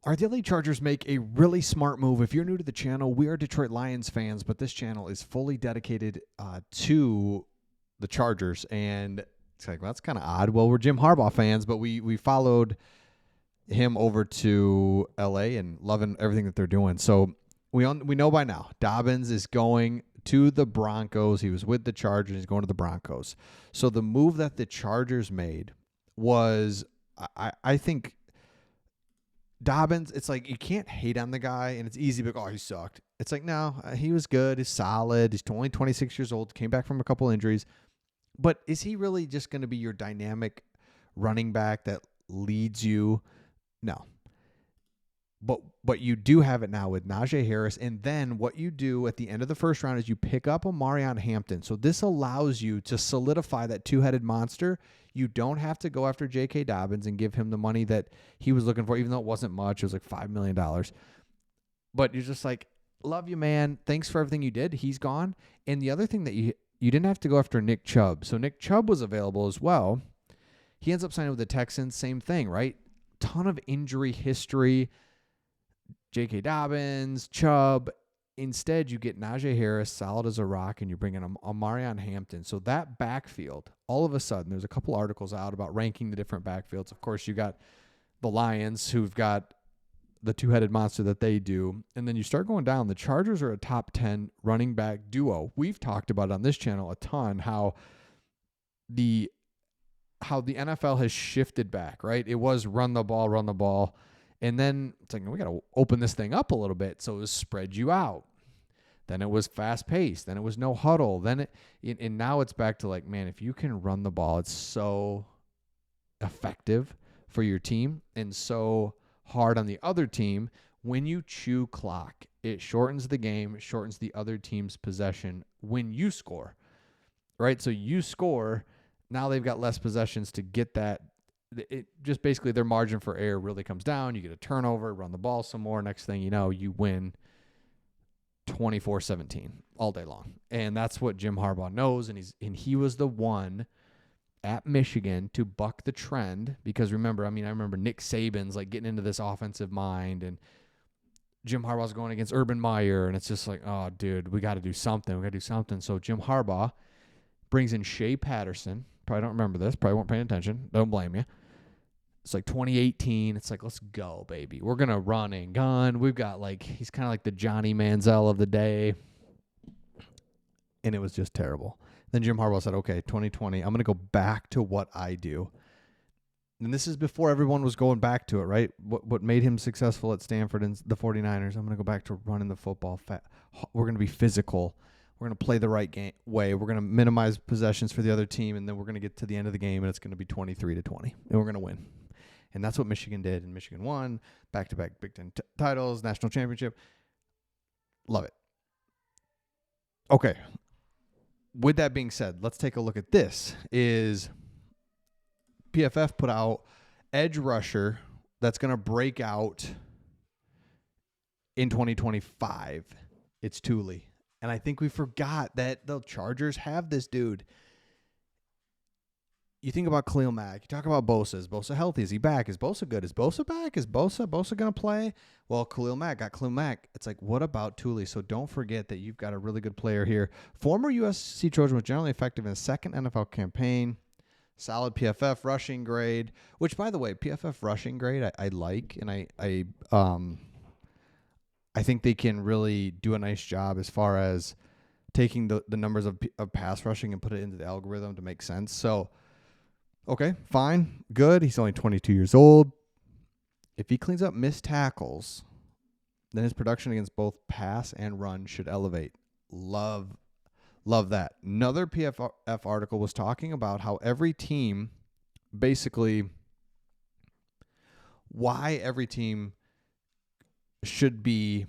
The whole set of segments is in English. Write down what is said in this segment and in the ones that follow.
Our the LA Chargers make a really smart move. If you're new to the channel, we are Detroit Lions fans, but this channel is fully dedicated to the Chargers. And it's like, well, that's kind of odd. Well, we're Jim Harbaugh fans, but we followed him over to LA and loving everything that they're doing. So we know by now Dobbins is going to the Broncos. He was with the Chargers. He's going to the Broncos. So the move that the Chargers made was, I think, Dobbins, it's like you can't hate on the guy, and it's easy to be like, oh, he sucked. It's like, no, he was good. He's solid. He's only 26 years old, came back from a couple injuries. But is he really just going to be your dynamic running back that leads you? No. But you do have it now with Najee Harris. And then what you do at the end of the first round is you pick up a Marion Hampton. So this allows you to solidify that two-headed monster. You don't have to go after J.K. Dobbins and give him the money that he was looking for, even though it wasn't much. It was like $5 million. But you're just like, love you, man. Thanks for everything you did. He's gone. And the other thing that you didn't have to go after Nick Chubb. So Nick Chubb was available as well. He ends up signing with the Texans. Same thing, right? Ton of injury history. J.K. Dobbins, Chubb. Instead, you get Najee Harris, solid as a rock, and you're bringing a Marion Hampton. So that backfield, all of a sudden, there's a couple articles out about ranking the different backfields. Of course, you got the Lions, who've got the two-headed monster that they do. And then you start going down. The Chargers are a top 10 running back duo. We've talked about it on this channel a ton, how the NFL has shifted back, right? It was run the ball. And then it's like, we got to open this thing up a little bit. So it was spread you out. Then it was fast paced. Then it was no huddle. And now it's back to like, man, if you can run the ball, it's so effective for your team and so hard on the other team. When you chew clock, it shortens the game, it shortens the other team's possession when you score, right? So you score, now they've got less possessions to get that. It just basically their margin for error really comes down. You get a turnover, run the ball some more. Next thing you know, you win 24-17 all day long. And that's what Jim Harbaugh knows. And he was the one at Michigan to buck the trend, because remember, I remember Nick Saban's like getting into this offensive mind, and Jim Harbaugh's going against Urban Meyer, and it's just like, oh, dude, we got to do something. So Jim Harbaugh brings in Shea Patterson. Probably don't remember this. Probably weren't paying attention. Don't blame you. It's like 2018. It's like, let's go, baby. We're going to run and gun. We've got he's kind of like the Johnny Manziel of the day. And it was just terrible. Then Jim Harbaugh said, okay, 2020, I'm going to go back to what I do. And this is before everyone was going back to it, right? What made him successful at Stanford and the 49ers. I'm going to go back to running the football. We're going to be physical. We're going to play the right way. We're going to minimize possessions for the other team, and then we're going to get to the end of the game, and it's going to be 23-20, and we're going to win. And that's what Michigan did, and Michigan won back-to-back Big Ten titles, national championship. Love it. Okay. With that being said, let's take a look at this. Is PFF put out edge rusher that's going to break out in 2025. It's Thule. And I think we forgot that the Chargers have this dude. You think about Khalil Mack. You talk about Bosa. Is Bosa healthy? Is he back? Is Bosa good? Is Bosa back? Is Bosa going to play? Well, Khalil Mack got Khalil Mack. It's like, what about Thule? So don't forget that you've got a really good player here. Former USC Trojan was generally effective in his second NFL campaign. Solid PFF rushing grade, which, by the way, PFF rushing grade I like, and I think they can really do a nice job as far as taking the numbers of pass rushing and put it into the algorithm to make sense. So, okay, fine, good. He's only 22 years old. If he cleans up missed tackles, then his production against both pass and run should elevate. Love that. Another PFF article was talking about how every team, basically, why every team should be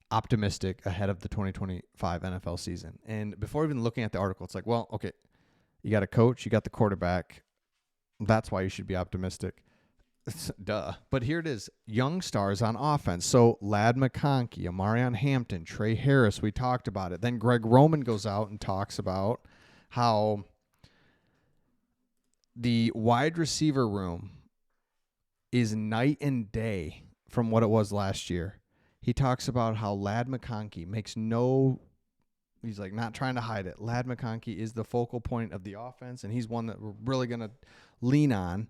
optimistic ahead of the 2025 NFL season. And before even looking at the article, it's like, well, okay, you got a coach, you got the quarterback. That's why you should be optimistic. Duh. But here it is. Young stars on offense. So Ladd McConkey, Amarion Hampton, Trey Harris, we talked about it. Then Greg Roman goes out and talks about how the wide receiver room is night and day from what it was last year. He talks about how Ladd McConkey he's like not trying to hide it. Ladd McConkey is the focal point of the offense, and he's one that we're really going to lean on.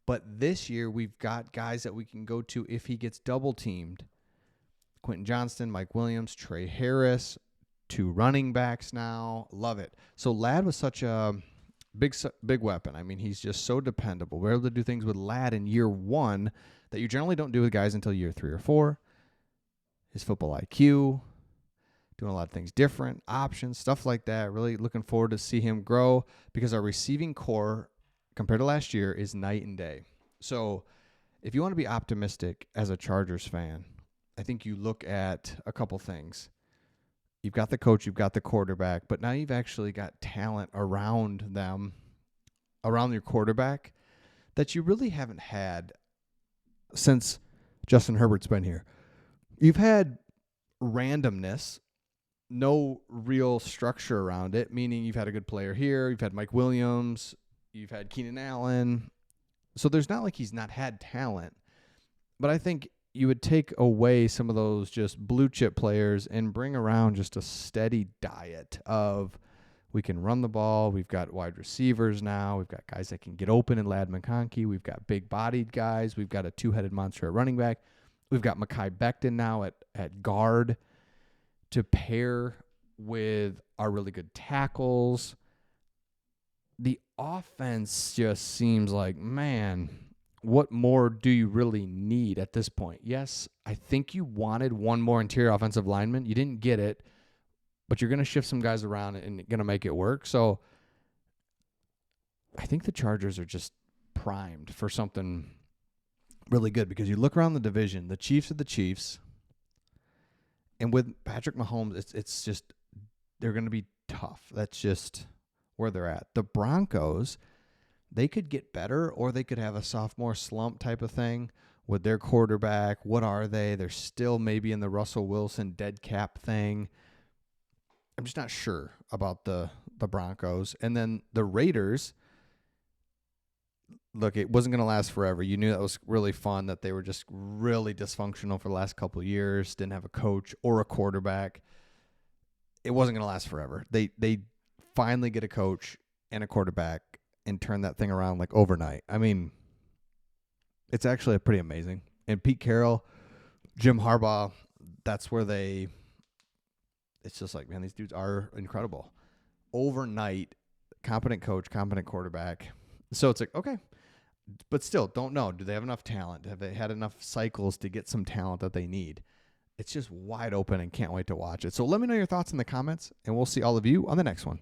But this year, we've got guys that we can go to if he gets double teamed. Quentin Johnston, Mike Williams, Trey Harris, 2 running backs now. Love it. So Ladd was such a big weapon. I mean, he's just so dependable. We're able to do things with Ladd in year 1 that you generally don't do with guys until year 3 or 4. His football IQ, doing a lot of things different, options, stuff like that. Really looking forward to see him grow because our receiving core compared to last year is night and day. So if you want to be optimistic as a Chargers fan, I think you look at a couple things. You've got the coach, you've got the quarterback, but now you've actually got talent around them, around your quarterback, that you really haven't had since Justin Herbert's been here. You've had randomness, no real structure around it, meaning you've had a good player here, you've had Mike Williams, you've had Keenan Allen. So there's not like he's not had talent, but I think you would take away some of those just blue chip players and bring around just a steady diet of we can run the ball. We've got wide receivers now. We've got guys that can get open in Ladd McConkey. We've got big-bodied guys. We've got a 2-headed monster at running back. We've got Mekhi Becton now at guard to pair with our really good tackles. The offense just seems like, man, what more do you really need at this point? Yes, I think you wanted one more interior offensive lineman. You didn't get it, but you're going to shift some guys around and going to make it work. So I think the Chargers are just primed for something really good because you look around the division, the Chiefs are the Chiefs, and with Patrick Mahomes, it's just they're going to be tough. That's just where they're at. The Broncos, they could get better or they could have a sophomore slump type of thing with their quarterback. What are they? They're still maybe in the Russell Wilson dead cap thing. I'm just not sure about the Broncos. And then the Raiders, look, it wasn't going to last forever. You knew that was really fun, that they were just really dysfunctional for the last couple of years, didn't have a coach or a quarterback. It wasn't going to last forever. They finally get a coach and a quarterback and turn that thing around like overnight. I mean, it's actually pretty amazing. And Pete Carroll, Jim Harbaugh, that's where it's just like, man, these dudes are incredible. Overnight, competent coach, competent quarterback. So it's like, okay. But still, don't know. Do they have enough talent? Have they had enough cycles to get some talent that they need? It's just wide open and can't wait to watch it. So let me know your thoughts in the comments, and we'll see all of you on the next one.